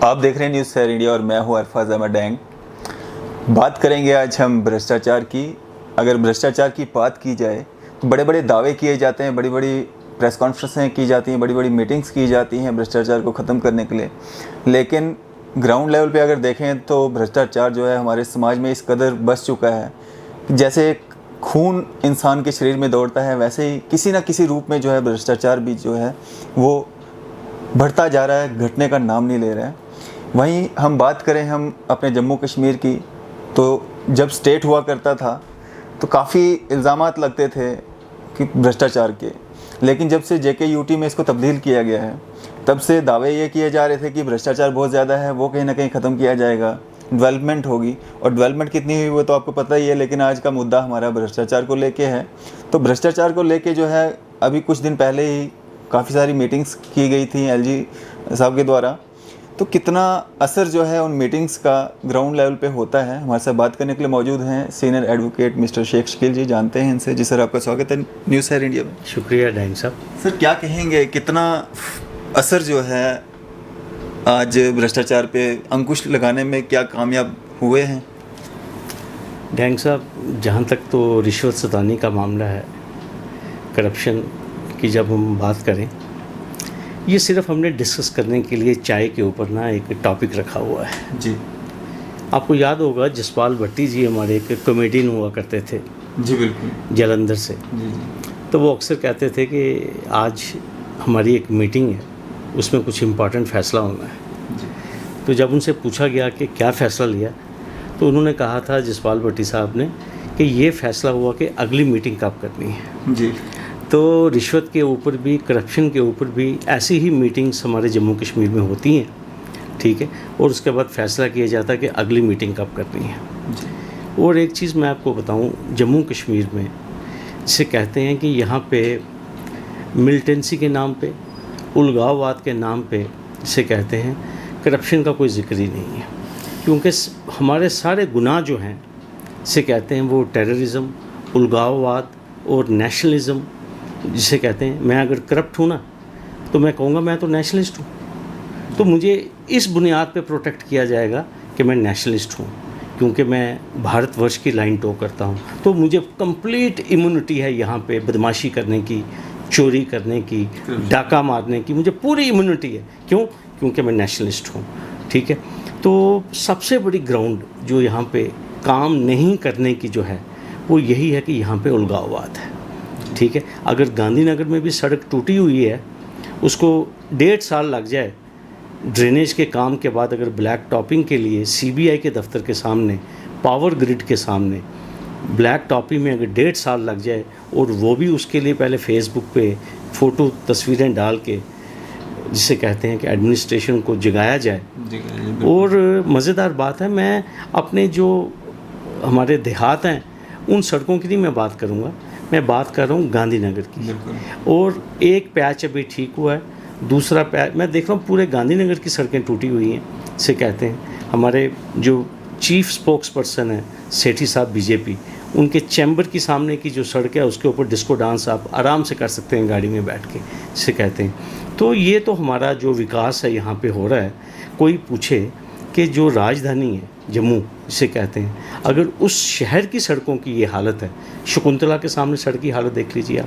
आप देख रहे हैं न्यूज़ शहर इंडिया और मैं हूं अरफाज अहमद डैंग। बात करेंगे आज हम भ्रष्टाचार की। अगर भ्रष्टाचार की बात की जाए तो बड़े बड़े दावे किए जाते हैं, बड़ी बड़ी प्रेस कॉन्फ्रेंसें की जाती हैं, बड़ी बड़ी मीटिंग्स की जाती हैं भ्रष्टाचार को ख़त्म करने के लिए। लेकिन ग्राउंड लेवल पे अगर देखें तो भ्रष्टाचार जो है हमारे समाज में इस कदर बस चुका है कि जैसे खून इंसान के शरीर में दौड़ता है, वैसे ही किसी न किसी रूप में जो है भ्रष्टाचार भी जो है वो बढ़ता जा रहा है, घटने का नाम नहीं ले रहा है। वहीं हम बात करें हम अपने जम्मू कश्मीर की, तो जब स्टेट हुआ करता था तो काफ़ी इल्ज़ामात लगते थे कि भ्रष्टाचार के, लेकिन जब से JKUT में इसको तब्दील किया गया है तब से दावे ये किए जा रहे थे कि भ्रष्टाचार बहुत ज़्यादा है, वो कहीं ना कहीं ख़त्म किया जाएगा, डेवलपमेंट होगी। और डेवलपमेंट कितनी हुई वो तो आपको पता ही है, लेकिन आज का मुद्दा हमारा भ्रष्टाचार को लेके है। तो भ्रष्टाचार को लेके जो है अभी कुछ दिन पहले ही काफ़ी सारी मीटिंग्स की गई थी LG साहब के द्वारा। तो कितना असर जो है उन मीटिंग्स का ग्राउंड लेवल पे होता है, हमारे साथ बात करने के लिए मौजूद हैं senior advocate mister Shaikh Shakeel ji. जानते हैं इनसे। जी सर, आपका स्वागत है न्यूज़ शहर इंडिया में। शुक्रिया डैंग साहब। सर, क्या कहेंगे, कितना असर जो है आज भ्रष्टाचार पे अंकुश लगाने में क्या कामयाब हुए हैं? डैंग साहब, जहाँ तक तो रिश्वत सतानी का मामला है, करप्शन की जब हम बात करें, ये सिर्फ हमने डिस्कस करने के लिए चाय के ऊपर ना एक टॉपिक रखा हुआ है। जी, आपको याद होगा जसपाल भट्टी जी हमारे एक कॉमेडियन हुआ करते थे। जी बिल्कुल। जालंधर से। जी तो वो अक्सर कहते थे कि आज हमारी एक मीटिंग है, उसमें कुछ इम्पॉर्टेंट फ़ैसला होना है। जी। तो जब उनसे पूछा गया कि क्या फ़ैसला लिया, तो उन्होंने कहा था जसपाल भट्टी साहब ने कि ये फ़ैसला हुआ कि अगली मीटिंग कब करनी है। जी। तो रिश्वत के ऊपर भी, करप्शन के ऊपर भी ऐसी ही मीटिंग्स हमारे जम्मू कश्मीर में होती हैं, ठीक है, और उसके बाद फ़ैसला किया जाता है कि अगली मीटिंग कब करनी है। जी। और एक चीज़ मैं आपको बताऊं, जम्मू कश्मीर में जिसे कहते हैं कि यहाँ पे मिलिटेंसी के नाम पे, उलगाववाद के नाम पे जिसे कहते हैं, करप्शन का कोई ज़िक्र ही नहीं है। क्योंकि हमारे सारे गुनाह जो हैं जिसे कहते हैं वो टेररिज्म, उलगाववाद और नेशनलिज्म जिसे कहते हैं। मैं अगर करप्ट हूँ ना तो मैं कहूँगा मैं तो नेशनलिस्ट हूँ, तो मुझे इस बुनियाद पे प्रोटेक्ट किया जाएगा कि मैं नेशनलिस्ट हूँ, क्योंकि मैं भारतवर्ष की लाइन टो करता हूँ। तो मुझे कंप्लीट इम्यूनिटी है यहाँ पे बदमाशी करने की, चोरी करने की, डाका मारने की, मुझे पूरी इम्यूनिटी है। क्यों? क्योंकि मैं नेशनलिस्ट हूँ, ठीक है। तो सबसे बड़ी ग्राउंड जो यहाँ पे काम नहीं करने की जो है वो यही है कि यहाँ पे उलगाववाद है, ठीक है। अगर गांधीनगर में भी सड़क टूटी हुई है, उसको 1.5 साल लग जाए ड्रेनेज के काम के बाद, अगर ब्लैक टॉपिंग के लिए CBI के दफ्तर के सामने, पावर ग्रिड के सामने ब्लैक टॉपिंग में अगर 1.5 साल लग जाए, और वो भी उसके लिए पहले फेसबुक पे फ़ोटो तस्वीरें डाल के जिसे कहते हैं कि एडमिनिस्ट्रेशन को जगाया जाए। और मज़ेदार बात है, मैं अपने जो हमारे देहात हैं उन सड़कों की नहीं मैं बात करूँगा, मैं बात कर रहा हूँ गांधीनगर की। और एक पैच अभी ठीक हुआ है, दूसरा पैच मैं देख रहा हूँ पूरे गांधीनगर की सड़कें टूटी हुई हैं। से कहते हैं हमारे जो चीफ स्पोक्स पर्सन है सेठी साहब BJP, उनके चैम्बर की सामने की जो सड़क है उसके ऊपर डिस्को डांस आप आराम से कर सकते हैं गाड़ी में बैठ के, से कहते हैं। तो ये तो हमारा जो विकास है यहाँ पे हो रहा है। कोई पूछे कि जो राजधानी है जम्मू जिसे कहते हैं, अगर उस शहर की सड़कों की ये हालत है, शकुंतला के सामने सड़क की हालत देख लीजिए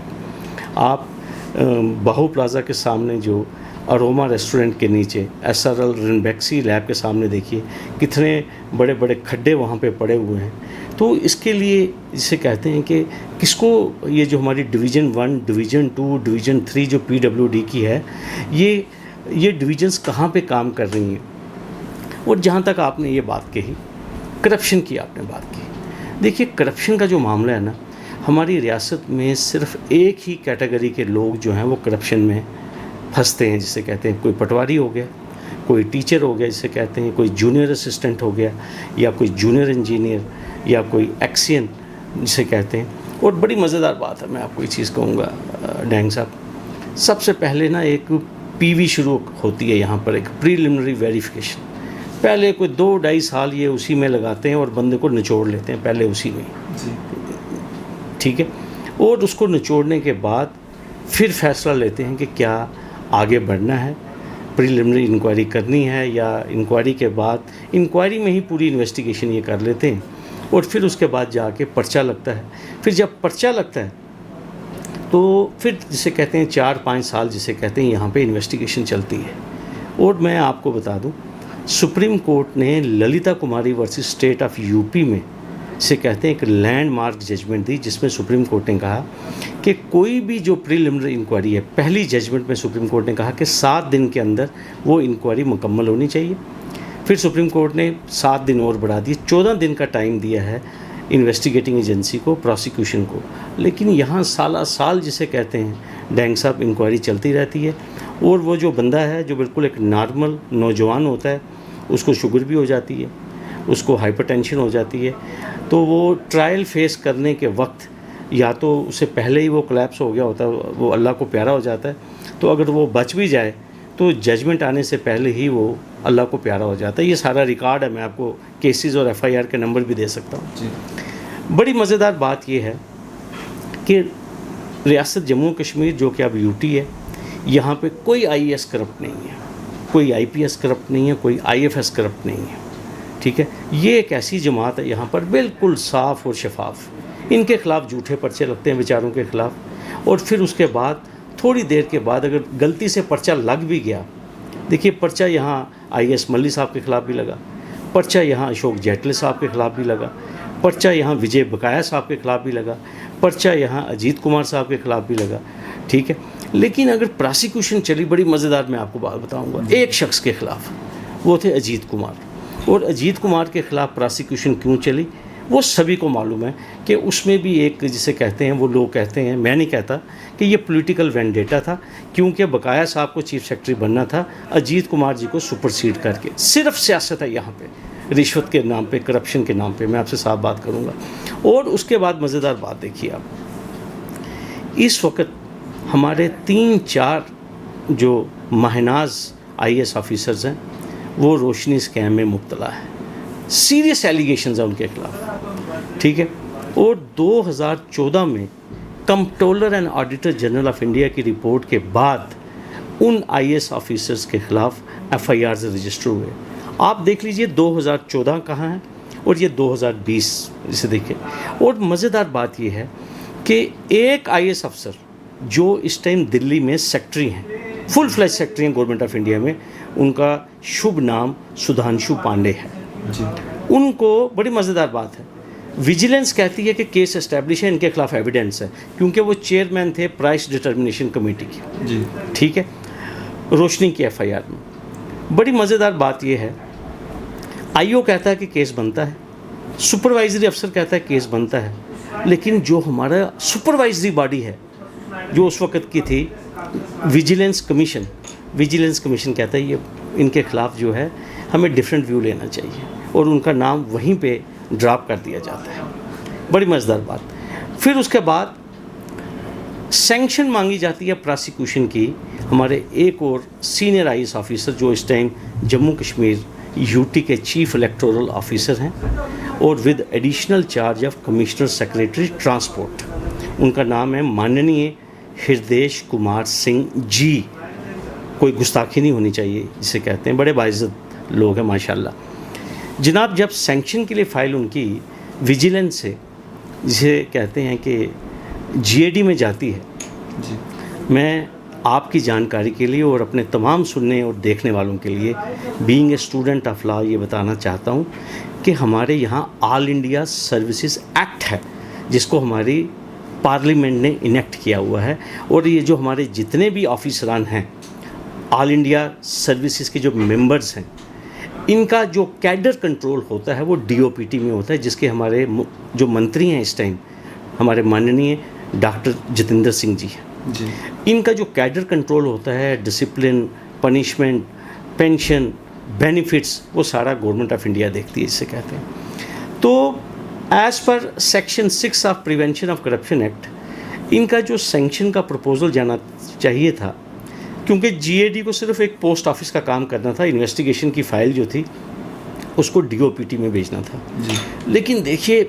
आप बाहू प्लाज़ा के सामने जो अरोमा रेस्टोरेंट के नीचे SRL रिनबैक्सी लैब के सामने देखिए कितने बड़े बड़े खड्डे वहाँ पे पड़े हुए हैं। तो इसके लिए जिसे कहते हैं कि किसको, ये जो हमारी डिवीज़न 1, डिवीज़न 2, डिवीज़न 3 जो PWD की है, ये डिवीज़न्स कहाँ पे काम कर रही हैं। और जहाँ तक आपने ये बात कही, करप्शन की आपने बात की, देखिए करप्शन का जो मामला है ना, हमारी रियासत में सिर्फ एक ही कैटेगरी के लोग जो हैं वो करप्शन में फंसते हैं, जिसे कहते हैं कोई पटवारी हो गया, कोई टीचर हो गया जिसे कहते हैं, कोई जूनियर असिस्टेंट हो गया, या कोई जूनियर इंजीनियर, या कोई एक्सियन जिसे कहते हैं। और बड़ी मज़ेदार बात है, मैं आपको ये चीज़ कहूँगा डैंग साहब, सबसे पहले ना एक PV शुरू होती है यहाँ पर, एक प्रीलिमिनरी वेरिफिकेशन। पहले कोई 2-2.5 साल ये उसी में लगाते हैं और बंदे को निचोड़ लेते हैं पहले उसी में, ठीक है। और उसको निचोड़ने के बाद फिर फैसला लेते हैं कि क्या आगे बढ़ना है प्रीलिमिनरी इंक्वायरी करनी है या इंक्वायरी के बाद इंक्वायरी में ही पूरी इन्वेस्टिगेशन ये कर लेते हैं और फिर उसके बाद जाके पर्चा लगता है। फिर जब पर्चा लगता है तो फिर जिसे कहते हैं 4-5 साल जिसे कहते हैं यहाँ पे इन्वेस्टिगेशन चलती है। और मैं आपको बता दूँ, सुप्रीम कोर्ट ने ललिता कुमारी वर्सेस स्टेट ऑफ यूपी में से कहते हैं एक लैंडमार्क जजमेंट दी, जिसमें सुप्रीम कोर्ट ने कहा कि कोई भी जो प्रीलिमिनरी इंक्वायरी है, पहली जजमेंट में सुप्रीम कोर्ट ने कहा कि 7 दिन के अंदर वो इंक्वायरी मुकम्मल होनी चाहिए। फिर सुप्रीम कोर्ट ने 7 दिन और बढ़ा दिए, 14 दिन का टाइम दिया है इन्वेस्टिगेटिंग एजेंसी को, प्रोसिक्यूशन को। लेकिन यहाँ साल जिसे कहते हैं डैंग साहब इंक्वायरी चलती रहती है। और वो जो बंदा है जो बिल्कुल एक नॉर्मल नौजवान होता है, उसको शुगर भी हो जाती है, उसको हाइपरटेंशन हो जाती है, तो वो ट्रायल फेस करने के वक्त या तो उससे पहले ही वो कोलैप्स हो गया होता है, वो अल्लाह को प्यारा हो जाता है। तो अगर वो बच भी जाए तो जजमेंट आने से पहले ही वो अल्लाह को प्यारा हो जाता है। ये सारा रिकॉर्ड है, मैं आपको केसेस और एफआईआर के नंबर भी दे सकता हूँ। बड़ी मज़ेदार बात ये है कि रियासत जम्मू कश्मीर जो कि अब यूटी है, यहाँ पे कोई आईएएस करप्ट नहीं है, कोई आईपीएस करप्ट नहीं है, कोई आईएफएस करप्ट नहीं है। ठीक है, ये एक ऐसी जमात है यहाँ पर बिल्कुल साफ़ और शफाफ। इनके ख़िलाफ़ झूठे पर्चे लगते हैं बेचारों के ख़िलाफ़, और फिर उसके बाद थोड़ी देर के बाद अगर गलती से पर्चा लग भी गया, देखिए पर्चा यहाँ आईएएस मल्ली साहब के ख़िलाफ़ भी लगा, पर्चा यहाँ अशोक जेटले साहब के ख़िलाफ़ भी लगा, पर्चा यहाँ विजय बकाया साहब के ख़िलाफ़ भी लगा, पर्चा यहाँ अजीत कुमार साहब के ख़िलाफ़ भी लगा। ठीक है, लेकिन अगर प्रोसिक्यूशन चली, बड़ी मज़ेदार मैं आपको बात बताऊँगा, एक शख्स के ख़िलाफ़, वो थे अजीत कुमार। और अजीत कुमार के ख़िलाफ़ प्रोसिक्यूशन क्यों चली, वो सभी को मालूम है कि उसमें भी एक जिसे कहते हैं, वो लोग कहते हैं, मैं नहीं कहता, कि ये पॉलिटिकल वेंडेटा था, क्योंकि बकाया साहब को चीफ सेक्रेटरी बनना था अजीत कुमार जी को सुपरसीड करके। सिर्फ सियासत है यहाँ पे, रिश्वत के नाम पे, करप्शन के नाम पे, मैं आपसे साफ बात करूँगा। और उसके बाद मज़ेदार बात देखिए आप, इस वक्त हमारे 3-4 जो महनाज आईएएस ऑफिसर्स हैं वो रोशनी स्कैम में मुब्तला है, सीरियस एलिगेशंस हैं उनके खिलाफ। ठीक है, और 2014 में controller and auditor general of India की रिपोर्ट के बाद उन आईएएस ऑफिसर्स के ख़िलाफ़ एफआईआर रजिस्टर हुए। आप देख लीजिए 2014 कहाँ है और ये 2020 इसे देखिए। और मज़ेदार बात ये है कि एक आईएएस अफसर जो इस टाइम दिल्ली में सेक्रेटरी हैं, फुल फ्लैज सेक्रेटरी हैं गवर्नमेंट ऑफ इंडिया में, उनका शुभ नाम सुधांशु पांडे है जी। उनको बड़ी मज़ेदार बात है, विजिलेंस कहती है कि केस एस्टैब्लिश है, इनके खिलाफ एविडेंस है, क्योंकि वो चेयरमैन थे प्राइस डिटर्मिनेशन कमेटी की जी। ठीक है, रोशनी की एफआईआर में। बड़ी मज़ेदार बात यह है, आईओ कहता है कि केस बनता है, सुपरवाइजरी अफसर कहता है केस बनता है, लेकिन जो हमारा सुपरवाइजरी बॉडी है जो उस वक़्त की थी विजिलेंस कमीशन कहता है ये इनके ख़िलाफ़ जो है हमें डिफरेंट व्यू लेना चाहिए, और उनका नाम वहीं पे ड्रॉप कर दिया जाता है। बड़ी मज़ेदार बात। फिर उसके बाद सैंक्शन मांगी जाती है प्रोसिक्यूशन की, हमारे एक और सीनियर आईएएस ऑफिसर जो इस टाइम जम्मू कश्मीर यूटी के चीफ इलेक्टोरल ऑफिसर हैं और with additional charge of commissioner secretary transport, उनका नाम है माननीय हृदेश कुमार सिंह जी। कोई गुस्ताखी नहीं होनी चाहिए जिसे कहते हैं, बड़े बाइज़्ज़त लोग हैं माशाल्लाह। जनाब, जब सैंक्शन के लिए फ़ाइल उनकी विजिलेंस से जिसे कहते हैं कि जीएडी में जाती है जी। मैं आपकी जानकारी के लिए और अपने तमाम सुनने और देखने वालों के लिए being a student of law ये बताना चाहता हूँ कि हमारे यहाँ ऑल इंडिया सर्विसेज एक्ट है जिसको हमारी पार्लियामेंट ने इनेक्ट किया हुआ है, और ये जो हमारे जितने भी ऑफिसरान हैं ऑल इंडिया सर्विसेज के जो मेंबर्स हैं, इनका जो कैडर कंट्रोल होता है वो डीओपीटी में होता है, जिसके हमारे जो मंत्री हैं इस टाइम हमारे माननीय डॉक्टर जितेंद्र सिंह जी हैं जी। इनका जो कैडर कंट्रोल होता है, डिसिप्लिन, पनिशमेंट, पेंशन, बेनिफिट्स, वो सारा गवर्नमेंट ऑफ इंडिया देखती है इससे कहते हैं। तो as per section 6 of prevention of corruption act, इनका जो सैंक्शन का प्रपोजल जाना चाहिए था, क्योंकि जीएडी को सिर्फ एक पोस्ट ऑफिस का काम करना था, इन्वेस्टिगेशन की फ़ाइल जो थी उसको डीओपीटी में भेजना था जी। लेकिन देखिए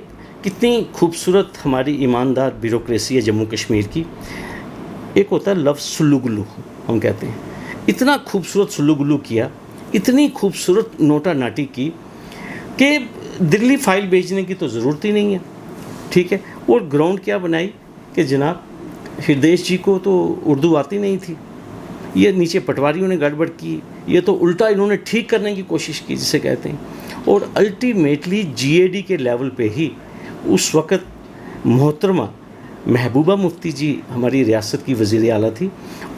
कितनी खूबसूरत हमारी ईमानदार ब्यूरोक्रेसी है जम्मू कश्मीर की। एक होता है लफ्ज़ सुल्लुगुल्लू हम कहते हैं, इतना खूबसूरत सुलू-गुलू किया, इतनी खूबसूरत नोटा नाटी की कि दिल्ली फाइल भेजने की तो ज़रूरत ही नहीं है, ठीक है। और ग्राउंड क्या बनाई कि जनाब हृदय जी को तो उर्दू आती नहीं थी, ये नीचे पटवारियों ने गड़बड़ की, ये तो उल्टा इन्होंने ठीक करने की कोशिश की जिसे कहते हैं। और अल्टीमेटली जीएडी के लेवल पे ही उस वक़्त मोहतरमा महबूबा मुफ्ती जी हमारी रियासत की वज़ीर आला थी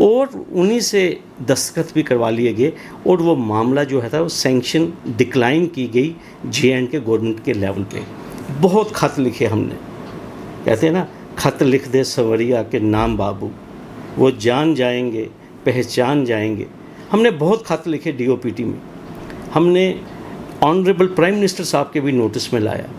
और उन्हीं से दस्तखत भी करवा लिए गए और वो मामला जो है था वो सैंक्शन डिक्लाइन की गई जे.एंड.के गवर्नमेंट के लेवल पे। बहुत ख़त लिखे हमने, कहते हैं ना ख़त लिख दे संवरिया के नाम बाबू, वो जान जाएंगे पहचान जाएंगे। हमने बहुत ख़त लिखे डीओपीटी में, हमने ऑनरेबल प्राइम मिनिस्टर साहब के भी नोटिस में लाया,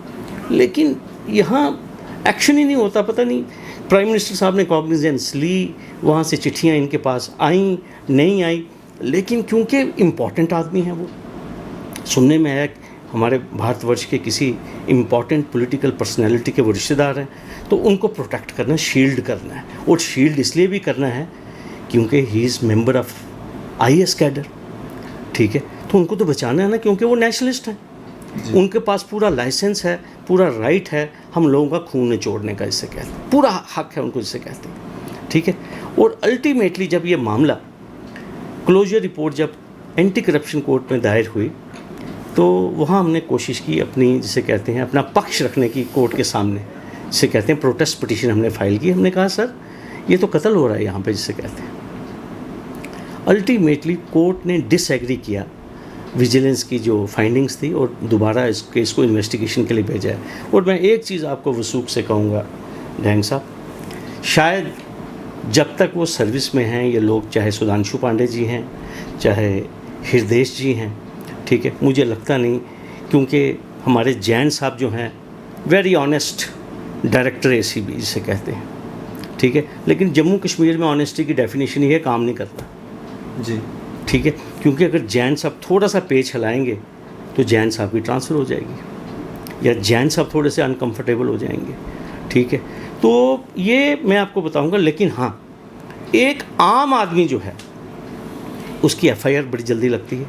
लेकिन यहाँ एक्शन ही नहीं होता। पता नहीं प्राइम मिनिस्टर साहब ने कॉग्निजेंस ली, वहाँ से चिट्ठियाँ इनके पास आईं नहीं आई, लेकिन क्योंकि इम्पॉर्टेंट आदमी हैं वो, सुनने में आया हमारे भारतवर्ष के किसी इम्पॉर्टेंट पॉलिटिकल पर्सनैलिटी के वो रिश्तेदार हैं, तो उनको प्रोटेक्ट करना, शील्ड करना है। और शील्ड इसलिए भी करना है क्योंकि he is member of IAS cadre, ठीक है। तो उनको तो बचाना है ना, क्योंकि वो नेशनलिस्ट हैं, उनके पास पूरा लाइसेंस है, पूरा राइट है हम लोगों का खून निचोड़ने का, इससे कहते हैं पूरा हक है उनको, जिसे कहते हैं, ठीक है। और अल्टीमेटली जब ये मामला क्लोजर रिपोर्ट जब एंटी करप्शन कोर्ट में दायर हुई, तो वहाँ हमने कोशिश की अपनी, जिसे कहते हैं अपना पक्ष रखने की कोर्ट के सामने, जिसे कहते हैं प्रोटेस्ट पिटीशन हमने फाइल की। हमने कहा सर ये तो कत्ल हो रहा है यहाँ पे, जिसे कहते हैं। अल्टीमेटली कोर्ट ने डिसएग्री किया विजिलेंस की जो फाइंडिंग्स थी और दोबारा इस केस को इन्वेस्टिगेशन के लिए भेजा है। और मैं एक चीज़ आपको वसूख से कहूँगा डैंग साहब, शायद जब तक वो सर्विस में हैं ये लोग, चाहे सुधांशु पांडे जी हैं चाहे हृदय जी हैं, ठीक है, मुझे लगता नहीं, क्योंकि हमारे जैन साहब जो हैं वेरी ऑनेस्ट डायरेक्टर एसीबी जिसे कहते हैं, ठीक है। लेकिन जम्मू कश्मीर में ऑनेस्टी की डेफिनेशन ये काम नहीं करता जी, ठीक है, क्योंकि अगर जैन साहब थोड़ा सा पेच हिलाएंगे तो जैन साहब की ट्रांसफ़र हो जाएगी या जैन साहब थोड़े से अनकंफर्टेबल हो जाएंगे, ठीक है। तो ये मैं आपको बताऊंगा। लेकिन हाँ, एक आम आदमी जो है उसकी एफआईआर बड़ी जल्दी लगती है,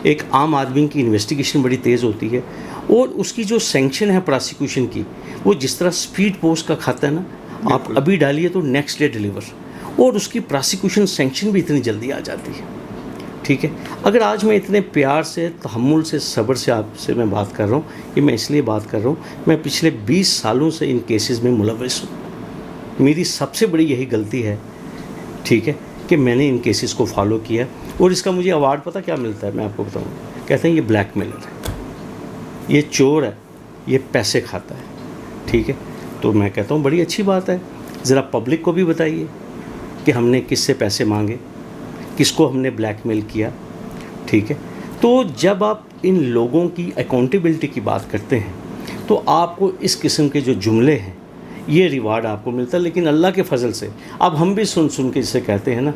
एक आम आदमी की इन्वेस्टिगेशन बड़ी तेज़ होती है, और उसकी जो सैंक्शन है प्रोसिक्यूशन की, वो जिस तरह स्पीड पोस्ट का खाता है ना, आप अभी डालिए तो नेक्स्ट डे डिलीवर, और उसकी प्रोसिक्यूशन सैंक्शन भी इतनी जल्दी आ जाती है, ठीक है। अगर आज मैं इतने प्यार से, तहम्मुल से, सब्र से आपसे मैं बात कर रहा हूँ, ये मैं इसलिए बात कर रहा हूँ, मैं पिछले 20 सालों से इन केसेस में मुलव्वस हूँ। मेरी सबसे बड़ी यही गलती है, ठीक है, कि मैंने इन केसेस को फॉलो किया। और इसका मुझे अवार्ड पता क्या मिलता है, मैं आपको बताऊँ, कहते हैं ये ब्लैकमेलर है, ये चोर है, ये पैसे खाता है, ठीक है। तो मैं कहता हूँ बड़ी अच्छी बात है, ज़रा पब्लिक को भी बताइए कि हमने किससे पैसे मांगे, किसको हमने ब्लैकमेल किया, ठीक है। तो जब आप इन लोगों की अकाउंटेबिलिटी की बात करते हैं तो आपको इस किस्म के जो जुमले हैं ये रिवार्ड आपको मिलता है। लेकिन अल्लाह के फजल से अब हम भी सुन सुन के जिसे कहते हैं ना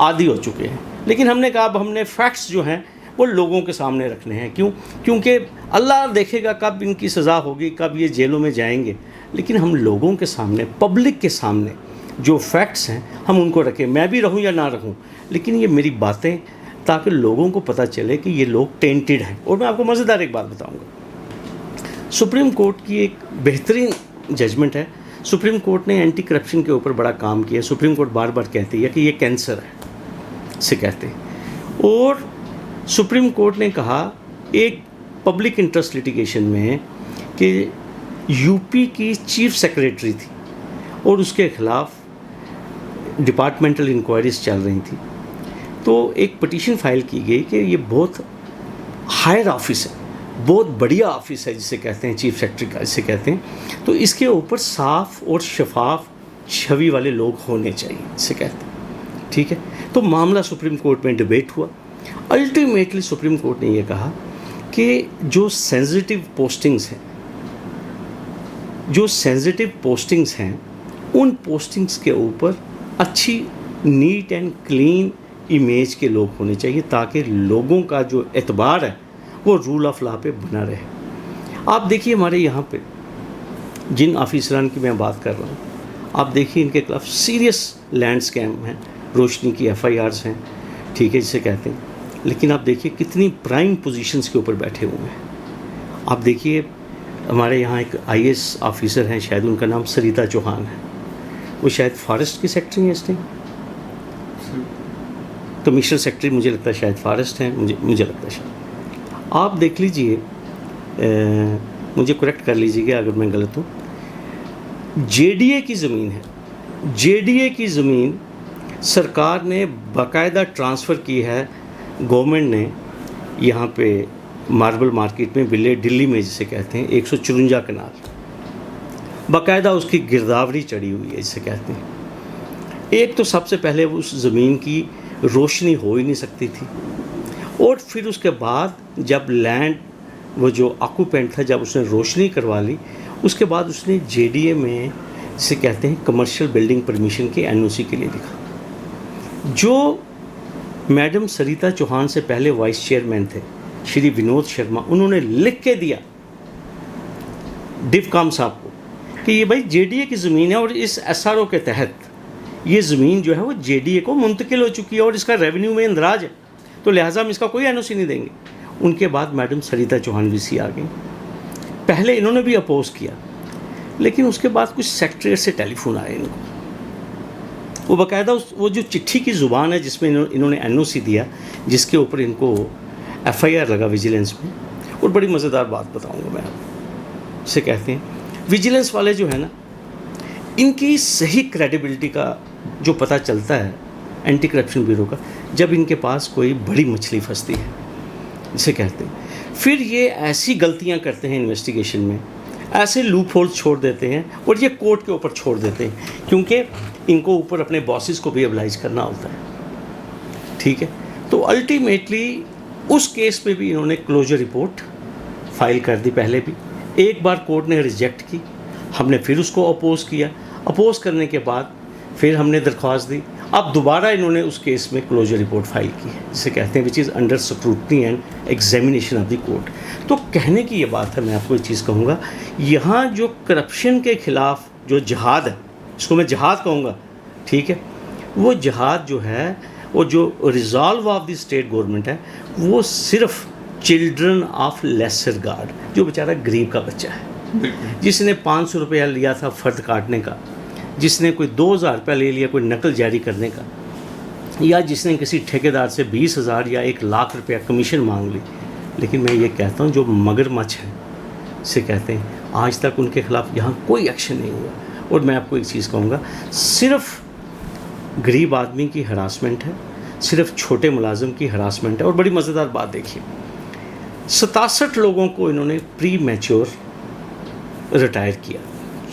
आदी हो चुके हैं। लेकिन हमने कहा अब हमने फैक्ट्स जो हैं वो लोगों के सामने रखने हैं। क्यों? क्योंकि अल्लाह देखेगा कब इनकी सज़ा होगी, कब ये जेलों में जाएंगे। लेकिन हम लोगों के सामने, पब्लिक के सामने जो फैक्ट्स हैं हम उनको रखें, मैं भी रहूं या ना रहूं, लेकिन ये मेरी बातें, ताकि लोगों को पता चले कि ये लोग टेंटेड हैं। और मैं आपको मज़ेदार एक बात बताऊंगा, सुप्रीम कोर्ट की एक बेहतरीन जजमेंट है। सुप्रीम कोर्ट ने एंटी करप्शन के ऊपर बड़ा काम किया। सुप्रीम कोर्ट बार बार कहती है कि ये कैंसर है, से कहते हैं। और सुप्रीम कोर्ट ने कहा एक पब्लिक इंटरेस्ट लिटिगेशन में कि यूपी की चीफ सेक्रेटरी थी और उसके ख़िलाफ़ डिपार्टमेंटल इंक्वायरीज चल रही थी, तो एक पटिशन फाइल की गई कि ये बहुत हायर ऑफिस है, बहुत बढ़िया ऑफिस है जिसे कहते हैं चीफ सेक्रेटरी का, जिसे कहते हैं, तो इसके ऊपर साफ़ और शफाफ छवि वाले लोग होने चाहिए, जिसे कहते हैं, ठीक है। तो मामला सुप्रीम कोर्ट में डिबेट हुआ। अल्टीमेटली सुप्रीम कोर्ट ने ये कहा कि जो सेंसिटिव पोस्टिंग्स हैं उन पोस्टिंग्स के ऊपर अच्छी नीट एंड क्लीन इमेज के लोग होने चाहिए, ताकि लोगों का जो एतबार है वो रूल ऑफ लॉ पे बना रहे। आप देखिए हमारे यहाँ पे जिन ऑफिसरान की मैं बात कर रहा हूँ, आप देखिए इनके खिलाफ सीरियस लैंड स्कैम हैं, रोशनी की FIRs हैं, ठीक है, जिसे कहते हैं। लेकिन आप देखिए कितनी प्राइम पोजीशंस के ऊपर बैठे हुए हैं। आप देखिए हमारे यहाँ एक आईएएस ऑफिसर हैं, शायद उनका नाम सरिता चौहान है, वो शायद फॉरेस्ट की सेक्रेटरी हैं इस टाइम, कमिश्नर सेक्रेटरी मुझे लगता है शायद फॉरेस्ट हैं, मुझे लगता है शायद। आप देख लीजिए, मुझे करेक्ट कर लीजिएगा अगर मैं गलत हूँ, जेडीए की ज़मीन है, जेडीए की ज़मीन सरकार ने बाकायदा ट्रांसफ़र की है, गवर्नमेंट ने यहाँ पे मार्बल मार्केट में विले दिल्ली में जिसे कहते हैं 154 कनाल, बाकायदा उसकी गिरदावरी चढ़ी हुई है जिसे कहते हैं। एक तो सबसे पहले उस ज़मीन की रोशनी हो ही नहीं सकती थी, और फिर उसके बाद जब लैंड वो जो ऑक्यूपेंट था जब उसने रोशनी करवा ली, उसके बाद उसने जेडीए में जिसे कहते हैं कमर्शियल बिल्डिंग परमिशन के एनओसी के लिए लिखा। जो मैडम सरिता चौहान से पहले वाइस चेयरमैन थे श्री विनोद शर्मा, उन्होंने लिख के दिया डिवकॉम साहब को कि ये भाई जेडीए की ज़मीन है और इस एसआरओ के तहत ये ज़मीन जो है वो जेडीए को मुंतकिल हो चुकी है और इसका रेवेन्यू में इंदराज है, तो लिहाजा हम इसका कोई एनओसी नहीं देंगे। उनके बाद मैडम सरिता चौहान वीसी आ गई। पहले इन्होंने भी अपोज किया, लेकिन उसके बाद कुछ सेक्रेटरीट से टेलीफोन आए इनको, वो बाकायदा वो जो चिट्ठी की ज़ुबान है जिसमें इन्होंने एनओसी दिया, जिसके ऊपर इनको एफआईआर लगा विजिलेंस में। और बड़ी मज़ेदार बात बताऊंगा मैं आपको, इसे कहते हैं विजिलेंस वाले जो है ना, इनकी सही क्रेडिबिलिटी का जो पता चलता है एंटी करप्शन ब्यूरो का, जब इनके पास कोई बड़ी मछली फंसती है, इसे कहते हैं। फिर ये ऐसी गलतियां करते हैं इन्वेस्टिगेशन में, ऐसे लूप होल्स छोड़ देते हैं और ये कोर्ट के ऊपर छोड़ देते हैं, क्योंकि इनको ऊपर अपने बॉसेस को भी अब्लाइज करना होता है। ठीक है, तो अल्टीमेटली उस केस पे भी इन्होंने क्लोजर रिपोर्ट फाइल कर दी। पहले भी एक बार कोर्ट ने रिजेक्ट की, हमने फिर उसको अपोज किया, अपोज करने के बाद फिर हमने दरख्वास्त दी, अब दोबारा इन्होंने उस केस में क्लोजर रिपोर्ट फाइल की है, जिसे कहते हैं which is under scrutiny and examination of the court. तो कहने की ये बात है, मैं आपको एक चीज़ कहूँगा, यहाँ जो करप्शन के ख़िलाफ़ जो जिहाद है, इसको मैं जिहाद कहूँगा, ठीक है, वो जिहाद जो है, वो जो resolve of the state government है, वो सिर्फ चिल्ड्रन ऑफ लेसर गार्ड, जो बेचारा गरीब का बच्चा है, जिसने 500 रुपया लिया था फ़र्द काटने का, जिसने कोई 2000 रुपया ले लिया कोई नकल जारी करने का, या जिसने किसी ठेकेदार से 20,000 या 1,00,000 रुपया कमीशन मांग ली। लेकिन मैं ये कहता हूँ जो मगरमच्छ हैं, से कहते हैं, आज तक उनके ख़िलाफ़ यहाँ कोई एक्शन नहीं हुआ। और मैं आपको एक चीज़ कहूँगा, सिर्फ गरीब आदमी की हरासमेंट है, सिर्फ छोटे मुलाजिम की हरासमेंट है। और बड़ी मज़ेदार बात देखिए, 67 लोगों को इन्होंने प्री मैच्योर रिटायर किया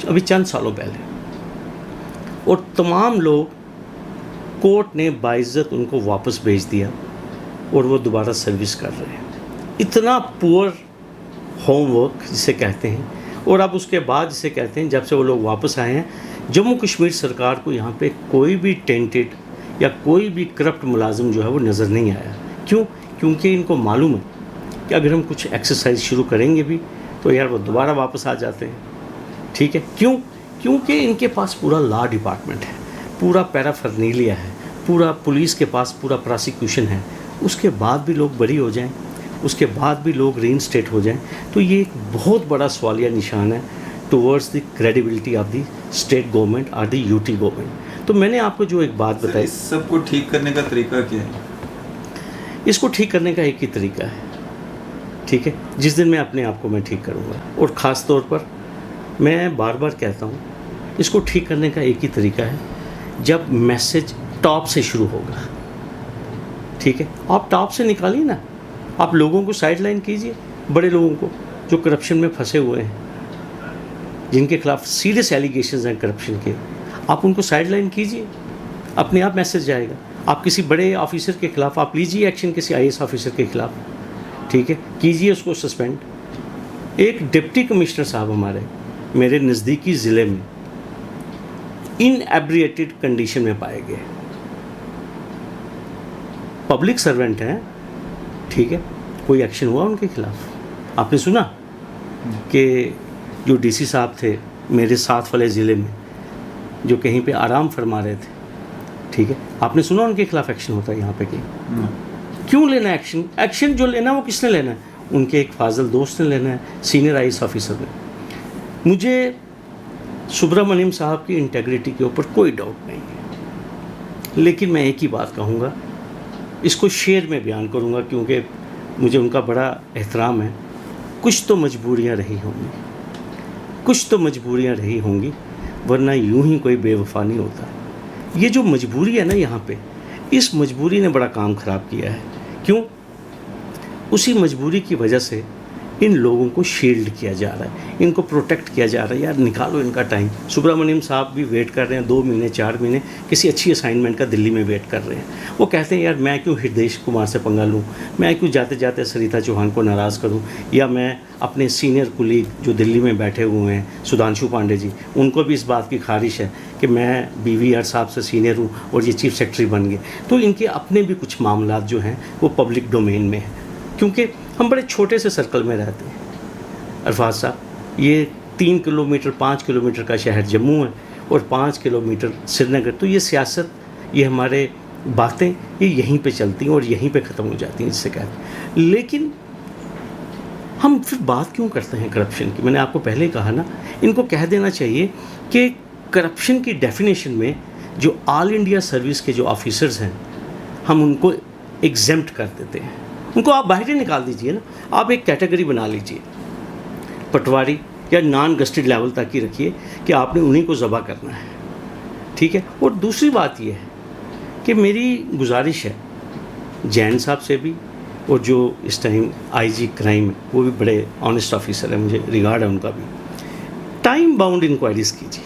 अभी चंद सालों पहले, और तमाम लोग कोर्ट ने बाइज्जत उनको वापस भेज दिया और वो दोबारा सर्विस कर रहे हैं। इतना पुअर होमवर्क जिसे कहते हैं। और अब उसके बाद जिसे कहते हैं, जब से वो लोग वापस आए हैं, जम्मू कश्मीर सरकार को यहाँ पे कोई भी टेंटेड या कोई भी करप्ट मुलाजिम जो है वो नज़र नहीं आया। क्यों? क्योंकि इनको मालूम है कि अगर हम कुछ एक्सरसाइज शुरू करेंगे भी तो यार वो दोबारा वापस आ जाते हैं। ठीक है, क्यों? क्योंकि इनके पास पूरा लॉ डिपार्टमेंट है, पूरा पैराफर्नीलिया है, पूरा पुलिस के पास पूरा प्रोसिक्यूशन है। उसके बाद भी लोग बरी हो जाएं, उसके बाद भी लोग रीइंस्टेट हो जाएं, तो ये एक बहुत बड़ा सवालिया निशान है towards the credibility of the state government और द यूटी गवर्नमेंट। तो मैंने आपको जो एक बात बताई, इस सबको ठीक करने का तरीका क्या है? इसको ठीक करने का एक ही तरीका है, ठीक है, जिस दिन मैं अपने आप को मैं ठीक करूँगा। और ख़ास तौर पर मैं बार बार कहता हूँ, इसको ठीक करने का एक ही तरीका है, जब मैसेज टॉप से शुरू होगा। ठीक है, आप टॉप से निकालिए ना, आप लोगों को साइडलाइन कीजिए, बड़े लोगों को जो करप्शन में फंसे हुए हैं, जिनके खिलाफ सीरियस एलिगेशंस हैं करप्शन के, आप उनको साइडलाइन कीजिए, अपने आप मैसेज जाएगा। आप किसी बड़े ऑफिसर के खिलाफ आप लीजिए एक्शन, किसी आईएएस ऑफिसर के खिलाफ, ठीक है, कीजिए उसको सस्पेंड। एक डिप्टी कमिश्नर साहब हमारे मेरे नज़दीकी ज़िले में इनएब्रिएटेड कंडीशन में पाए गए, पब्लिक सर्वेंट हैं, ठीक है, कोई एक्शन हुआ उनके खिलाफ? आपने सुना कि जो डीसी साहब थे मेरे साथ वाले ज़िले में, जो कहीं पे आराम फरमा रहे थे, ठीक है, आपने सुना उनके खिलाफ एक्शन होता है यहाँ पे कि क्यों लेना एक्शन? एक्शन जो लेना वो किसने लेना है? उनके एक फाजल दोस्त ने लेना है, सीनियर आईएएस ऑफिसर ने। मुझे सुब्रमण्यम साहब की इंटेग्रिटी के ऊपर कोई डाउट नहीं है, लेकिन मैं एक ही बात कहूँगा, इसको शेर में बयान करूँगा क्योंकि मुझे उनका बड़ा एहतराम है। कुछ तो मजबूरियाँ रही होंगी, कुछ तो मजबूरियाँ रही होंगी, वरना यूं ही कोई बेवफा नहीं होता। ये जो मजबूरी है ना यहाँ पे, इस मजबूरी ने बड़ा काम ख़राब किया है। क्यों? उसी मजबूरी की वजह से इन लोगों को शील्ड किया जा रहा है, इनको प्रोटेक्ट किया जा रहा है। यार निकालो इनका टाइम। सुब्रमण्यम साहब भी वेट कर रहे हैं 2 महीने 4 महीने किसी अच्छी असाइनमेंट का, दिल्ली में वेट कर रहे हैं। वो कहते हैं यार मैं क्यों हृदय कुमार से पंगा लूँ, मैं क्यों जाते जाते सरिता चौहान को नाराज़ करूँ, या मैं अपने सीनियर कुलीग जो दिल्ली में बैठे हुए हैं सुधांशु पांडे जी, उनको भी इस बात की ख्वाहिश है कि मैं BVR साहब से सीनियर हूँ और ये चीफ सेक्रेटरी बन गए। तो इनके अपने भी कुछ मामला जो हैं वो पब्लिक डोमेन में है, क्योंकि हम बड़े छोटे से सर्कल में रहते हैं। अरफाज साहब, ये 3 किलोमीटर 5 किलोमीटर का शहर जम्मू है और 5 किलोमीटर श्रीनगर। तो ये सियासत, ये हमारे बातें, ये यहीं पे चलती हैं और यहीं पे ख़त्म हो जाती हैं, इससे कहते हैं। लेकिन हम फिर बात क्यों करते हैं करप्शन की? मैंने आपको पहले ही कहा ना, इनको कह देना चाहिए कि करप्शन की डेफिनेशन में जो ऑल इंडिया सर्विस के जो ऑफिसर्स हैं, हम उनको एग्जेम्प्ट कर देते हैं। उनको आप बाहर ही निकाल दीजिए ना, आप एक कैटेगरी बना लीजिए, पटवारी या नॉन गस्टेड लेवल तक ही रखिए कि आपने उन्हीं को ज़बह करना है, ठीक है। और दूसरी बात यह है कि मेरी गुजारिश है जैन साहब से भी, और जो इस टाइम IG क्राइम है वो भी बड़े ऑनेस्ट ऑफिसर है, मुझे रिगार्ड है उनका भी, टाइम बाउंड इंक्वायरीज कीजिए,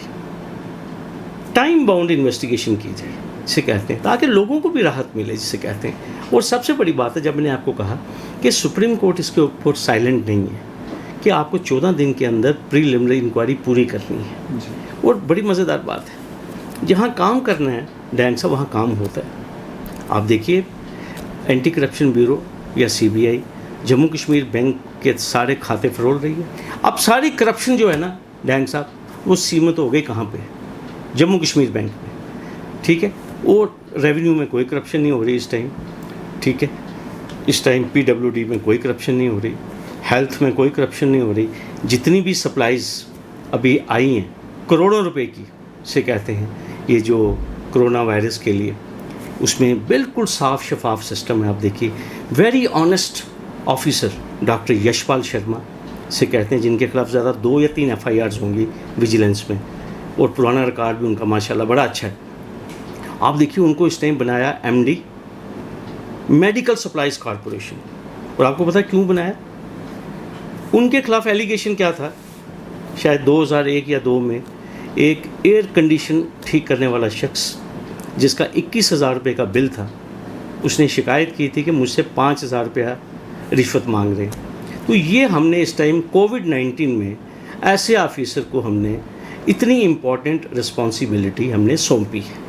टाइम बाउंड इन्वेस्टिगेशन कीजिए, जिसे कहते हैं, ताकि लोगों को भी राहत मिले, जिसे कहते हैं। और सबसे बड़ी बात है, जब मैंने आपको कहा कि सुप्रीम कोर्ट इसके ऊपर साइलेंट नहीं है कि आपको 14 दिन के अंदर प्रीलिमिनरी इंक्वायरी पूरी करनी है। और बड़ी मज़ेदार बात है, जहाँ काम करना है डैन साहब वहाँ काम होता है। आप देखिए एंटी करप्शन ब्यूरो या CBI जम्मू कश्मीर बैंक के सारे खाते फरोल रही है। अब सारी करप्शन जो है ना डैन साहब, वो सीमित हो गई कहाँ पे? जम्मू कश्मीर बैंक में, ठीक है। और रेवेन्यू में कोई करप्शन नहीं हो रही इस टाइम, ठीक है। इस टाइम PWD में कोई करप्शन नहीं हो रही, हेल्थ में कोई करप्शन नहीं हो रही। जितनी भी सप्लाईज़ अभी आई हैं करोड़ों रुपए की, से कहते हैं, ये जो कोरोना वायरस के लिए, उसमें बिल्कुल साफ शफाफ सिस्टम है। आप देखिए, very honest officer doctor Yashpal Sharma से कहते हैं, जिनके खिलाफ ज़्यादा 2 या 3 FIRs होंगी विजिलेंस में, और पुराना रिकॉर्ड भी उनका माशाल्लाह बड़ा अच्छा है। आप देखिए उनको इस टाइम बनाया MD मेडिकल सप्लाईज कॉरपोरेशन। और आपको पता है क्यों बनाया? उनके खिलाफ एलिगेशन क्या था? शायद 2001 या 2 में एक एयर कंडीशन ठीक करने वाला शख्स जिसका 21,000 रुपये का बिल था, उसने शिकायत की थी कि मुझसे 5,000 रुपया रिश्वत मांग रहे हैं। तो ये हमने इस टाइम कोविड-19 में ऐसे ऑफिसर को हमने इतनी इम्पॉर्टेंट रिस्पॉन्सिबिलिटी हमने सौंपी है।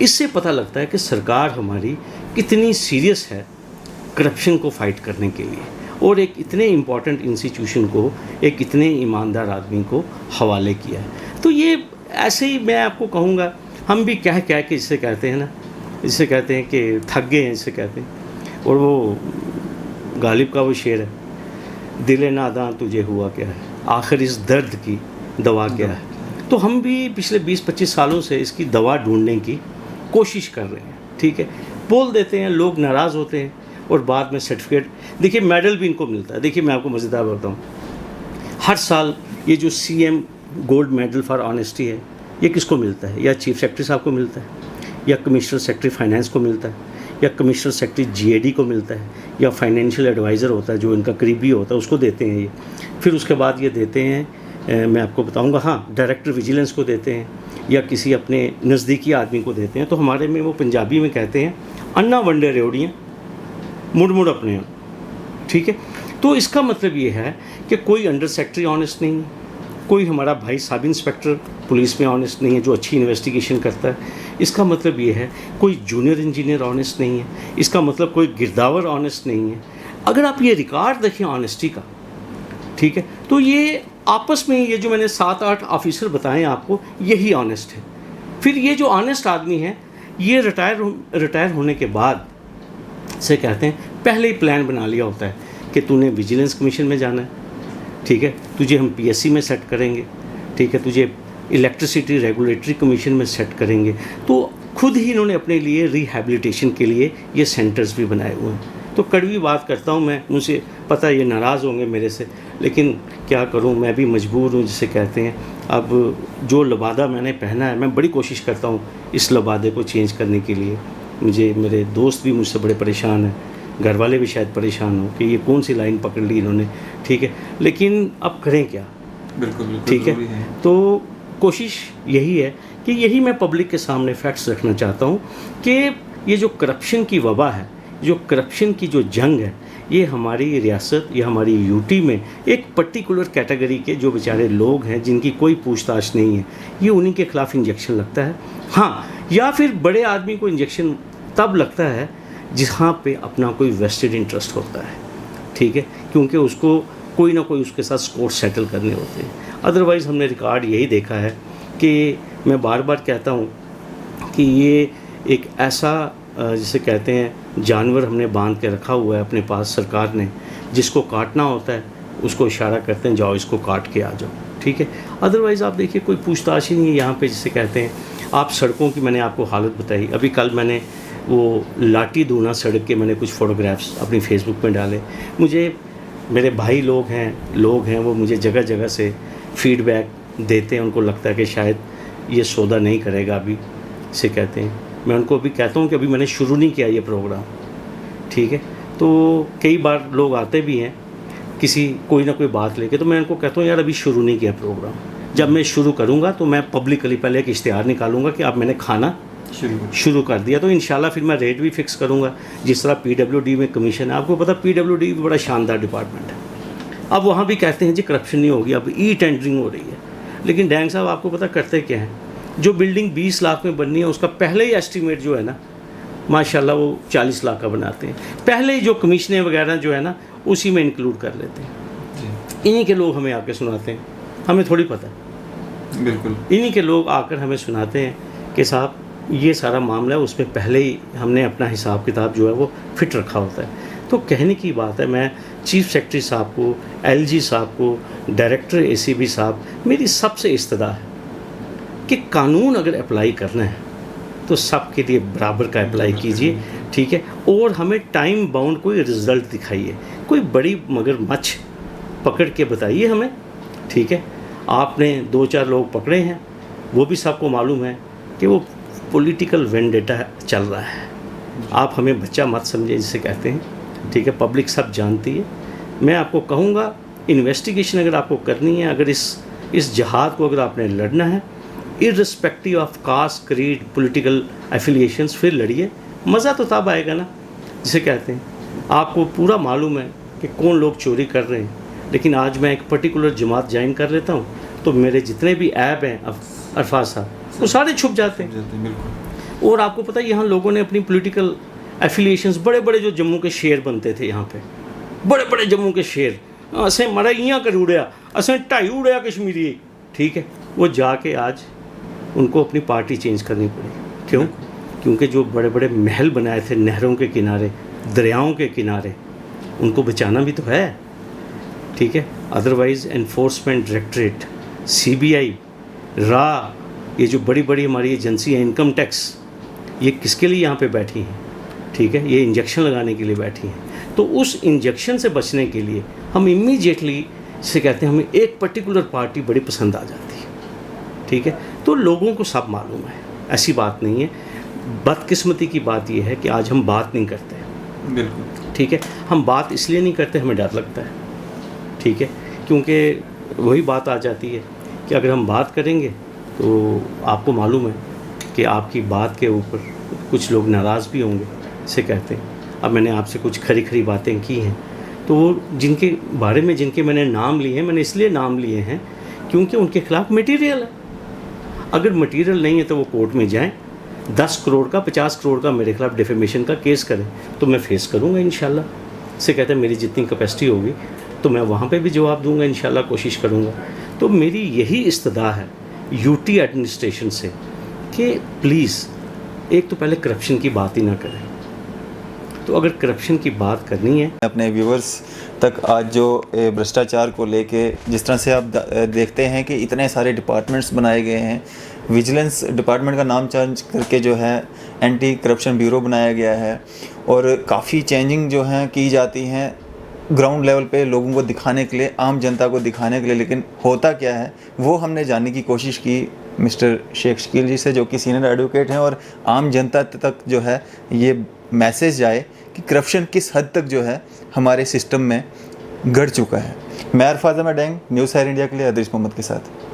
इससे पता लगता है कि सरकार हमारी कितनी सीरियस है करप्शन को फाइट करने के लिए, और एक इतने इम्पॉर्टेंट इंस्टीट्यूशन को एक इतने ईमानदार आदमी को हवाले किया है। तो ये ऐसे ही मैं आपको कहूँगा, हम भी कह के जिसे कहते हैं ना, जिसे कहते हैं कि थक गए हैं, जिसे कहते हैं। और वो गालिब का वो शेर है, दिल नादां तुझे हुआ क्या है, आखिर इस दर्द की दवा क्या है। तो हम भी पिछले 20-25 सालों से इसकी दवा ढूंढने की कोशिश कर रहे हैं, ठीक है। बोल देते हैं, लोग नाराज़ होते हैं, और बाद में सर्टिफिकेट, देखिए मेडल भी इनको मिलता है। देखिए मैं आपको मज़ेदार बताऊँ, हर साल ये जो CM gold medal for honesty है, ये किसको मिलता है? या चीफ सेक्रेटरी साहब को मिलता है, या कमिश्नर सेक्रेटरी फाइनेंस को मिलता है, या कमिश्नर सेक्रेटरी GAD को मिलता है, या फाइनेंशियल एडवाइज़र होता है जो इनका करीबी होता है, उसको देते हैं ये। फिर उसके बाद ये देते हैं, मैं आपको बताऊंगा, हाँ, डायरेक्टर विजिलेंस को देते हैं, या किसी अपने नज़दीकी आदमी को देते हैं। तो हमारे में वो पंजाबी में कहते हैं, अन्ना वंडे रेवड़ियाँ मुड़ मुड़ अपने यहाँ, ठीक है। तो इसका मतलब ये है कि कोई अंडर सेक्रेटरी ऑनेस्ट नहीं है, कोई हमारा भाई सब इंस्पेक्टर पुलिस में ऑनेस्ट नहीं है जो अच्छी इन्वेस्टिगेशन करता है। इसका मतलब ये है कोई जूनियर इंजीनियर ऑनेस्ट नहीं है, इसका मतलब कोई गिरदावर ऑनेस्ट नहीं है। अगर आप ये रिकॉर्ड देखें ऑनेस्टी का, ठीक है, तो ये आपस में ये जो मैंने 7-8 ऑफिसर बताए आपको, यही ऑनेस्ट है। फिर ये जो ऑनेस्ट आदमी है, ये रिटायर होने के बाद से कहते हैं पहले ही प्लान बना लिया होता है कि तूने विजिलेंस कमीशन में जाना है, ठीक है, तुझे हम पीएससी में सेट करेंगे, ठीक है, तुझे इलेक्ट्रिसिटी रेगुलेटरी कमीशन में सेट करेंगे। तो खुद ही इन्होंने अपने लिए रिहैबिलिटेशन के लिए ये सेंटर्स भी बनाए हुए हैं। तो कड़वी बात करता हूँ मैं, मुझे पता है ये नाराज़ होंगे मेरे से, लेकिन क्या करूँ, मैं भी मजबूर हूँ जिसे कहते हैं। अब जो लबादा मैंने पहना है, मैं बड़ी कोशिश करता हूँ इस लबादे को चेंज करने के लिए। मेरे दोस्त भी मुझसे बड़े परेशान हैं, घर वाले भी शायद परेशान हो कि ये कौन सी लाइन पकड़ ली इन्होंने, ठीक है, लेकिन अब करें क्या। बिल्कुल ठीक है। तो कोशिश यही है कि यही मैं पब्लिक के सामने फैक्ट्स रखना चाहता हूँ कि ये जो करप्शन की वबा है, जो करप्शन की जो जंग है, ये हमारी रियासत या हमारी यूटी में एक पर्टिकुलर कैटेगरी के जो बेचारे लोग हैं जिनकी कोई पूछताछ नहीं है, ये उन्हीं के खिलाफ इंजेक्शन लगता है। हाँ, या फिर बड़े आदमी को इंजेक्शन तब लगता है जहाँ पे अपना कोई वेस्टेड इंटरेस्ट होता है, ठीक है, क्योंकि उसको कोई ना कोई उसके साथ स्कोर सेटल करने होते हैं। अदरवाइज़ हमने रिकॉर्ड यही देखा है कि मैं बार बार कहता हूँ कि ये एक ऐसा जिसे कहते हैं जानवर हमने बांध के रखा हुआ है अपने पास सरकार ने, जिसको काटना होता है उसको इशारा करते हैं जाओ इसको काट के आ जाओ, ठीक है। अदरवाइज़ आप देखिए कोई पूछताछ ही नहीं है यहाँ पे, जिसे कहते हैं। आप सड़कों की मैंने आपको हालत बताई, अभी कल मैंने वो लाठी दूना सड़क के मैंने कुछ फ़ोटोग्राफ्स अपनी फेसबुक में डाले। मुझे मेरे भाई लोग हैं वो मुझे जगह जगह से फीडबैक देते हैं, उनको लगता है कि शायद ये सौदा नहीं करेगा अभी, से कहते हैं। मैं उनको अभी कहता हूँ कि अभी मैंने शुरू नहीं किया ये प्रोग्राम, ठीक है। तो कई बार लोग आते भी हैं कोई ना कोई बात लेके, तो मैं उनको कहता हूँ यार अभी शुरू नहीं किया प्रोग्राम, जब मैं शुरू करूँगा तो मैं पब्लिकली पहले एक इश्तिहार निकालूंगा कि आप मैंने खाना शुरू कर दिया, तो इंशाल्लाह फिर मैं रेट भी फिक्स करूँगा। जिस तरह पीडब्ल्यूडी में कमीशन है, आपको पता पीडब्ल्यूडी भी बड़ा शानदार डिपार्टमेंट है। अब वहाँ भी कहते हैं जी करप्शन नहीं होगी, अब ई टेंडरिंग हो रही है, लेकिन डैंग साहब आपको पता करते क्या हैं, जो बिल्डिंग 20 लाख में बननी है उसका पहले ही एस्टीमेट जो है ना माशाल्लाह वो 40 लाख का बनाते हैं, पहले ही जो कमीशनें वगैरह जो है ना उसी में इंक्लूड कर लेते हैं। इन्हीं के लोग हमें आके सुनाते हैं, हमें थोड़ी पता है, बिल्कुल इन्हीं के लोग आकर हमें सुनाते हैं कि साहब ये सारा मामला है, उसमें पहले ही हमने अपना हिसाब किताब जो है वो फिट रखा होता है। तो कहने की बात है, मैं चीफ सेक्रेटरी साहब को, एलजी साहब को, डायरेक्टर एसीबी साहब, मेरी सबसे इस्तदा है कि कानून अगर अप्लाई करना है तो सब के लिए बराबर का अप्लाई कीजिए, ठीक है, और हमें टाइम बाउंड कोई रिज़ल्ट दिखाइए, कोई बड़ी मगरमच्छ पकड़ के बताइए हमें, ठीक है। आपने 2-4 लोग पकड़े हैं, वो भी सबको मालूम है कि वो पॉलिटिकल वेंडेटा चल रहा है। आप हमें बच्चा मत समझिए जिसे कहते हैं, ठीक है, पब्लिक सब जानती है। मैं आपको कहूँगा इन्वेस्टिगेशन अगर आपको करनी है, अगर इस जहाद को अगर आपने लड़ना है, irrespective of caste, creed, political affiliations, फिर लड़िए, मज़ा तो तब आएगा ना, जिसे कहते हैं। आपको पूरा मालूम है कि कौन लोग चोरी कर रहे हैं, लेकिन आज मैं एक पर्टिकुलर जमात ज्वाइन कर लेता हूँ तो मेरे जितने भी ऐप हैं अरफाज साहब, वो सारे छुप जाते हैं। और आपको पता है यहाँ लोगों ने अपनी पॉलिटिकल एफिलिएशंस, बड़े बड़े जो जम्मू के शेर बनते थे यहाँ पे, बड़े बड़े जम्मू के शेर, असें मरा इयां कर उड़िया, असें 2.5 उड़िया कश्मीरी, ठीक है, वो जाके आज उनको अपनी पार्टी चेंज करनी पड़ी। क्यों? क्योंकि जो बड़े बड़े महल बनाए थे नहरों के किनारे, दरियाओं के किनारे, उनको बचाना भी तो है, ठीक है। अदरवाइज़ एनफोर्समेंट डायरेक्टरेट, CBI, रा, ये जो बड़ी बड़ी हमारी एजेंसी है, इनकम टैक्स, ये किसके लिए यहाँ पे बैठी हैं, ठीक है, ये इंजेक्शन लगाने के लिए बैठी हैं। तो उस इंजेक्शन से बचने के लिए हम इमीडिएटली से कहते हैं हमें एक पर्टिकुलर पार्टी बड़ी पसंद आ जाती है, ठीक है। तो लोगों को सब मालूम है, ऐसी बात नहीं है। बदकिस्मती की बात यह है कि आज हम बात नहीं करते, बिल्कुल, ठीक है। हम बात इसलिए नहीं करते, हमें डर लगता है, ठीक है, क्योंकि वही बात आ जाती है कि अगर हम बात करेंगे तो आपको मालूम है कि आपकी बात के ऊपर कुछ लोग नाराज़ भी होंगे, से कहते हैं। अब मैंने आपसे कुछ खरी खरी बातें की हैं, तो वो जिनके बारे में जिनके मैंने नाम लिए हैं, मैंने इसलिए नाम लिए हैं क्योंकि उनके खिलाफ मटेरियल है। अगर मटेरियल नहीं है तो वो कोर्ट में जाएं, 10 करोड़ का 50 करोड़ का मेरे खिलाफ डिफेमेशन का केस करें, तो मैं फेस करूँगा इंशाल्लाह, से कहते हैं। मेरी जितनी कैपेसिटी होगी तो मैं वहाँ पे भी जवाब दूंगा इंशाल्लाह, कोशिश करूँगा। तो मेरी यही इस्तदा है यूटी एडमिनिस्ट्रेशन से कि प्लीज़ एक तो पहले करप्शन की बात ही ना करें। तो अगर करप्शन की बात करनी है, अपने व्यूवर्स तक आज जो भ्रष्टाचार को लेके जिस तरह से आप देखते हैं कि इतने सारे डिपार्टमेंट्स बनाए गए हैं, विजिलेंस डिपार्टमेंट का नाम चेंज करके जो है एंटी करप्शन ब्यूरो बनाया गया है, और काफ़ी चेंजिंग जो हैं की जाती हैं ग्राउंड लेवल पे लोगों को दिखाने के लिए, आम जनता को दिखाने के लिए। लेकिन होता क्या है वो हमने जानने की कोशिश की मिस्टर शेख शकील जी से, जो कि सीनियर एडवोकेट हैं, और आम जनता तक जो है ये मैसेज जाए कि करप्शन किस हद तक जो है हमारे सिस्टम में गढ़ चुका है। मैं Arfaz Ahmed Deng, news hire India के लिए अदरीस मोहम्मद के साथ।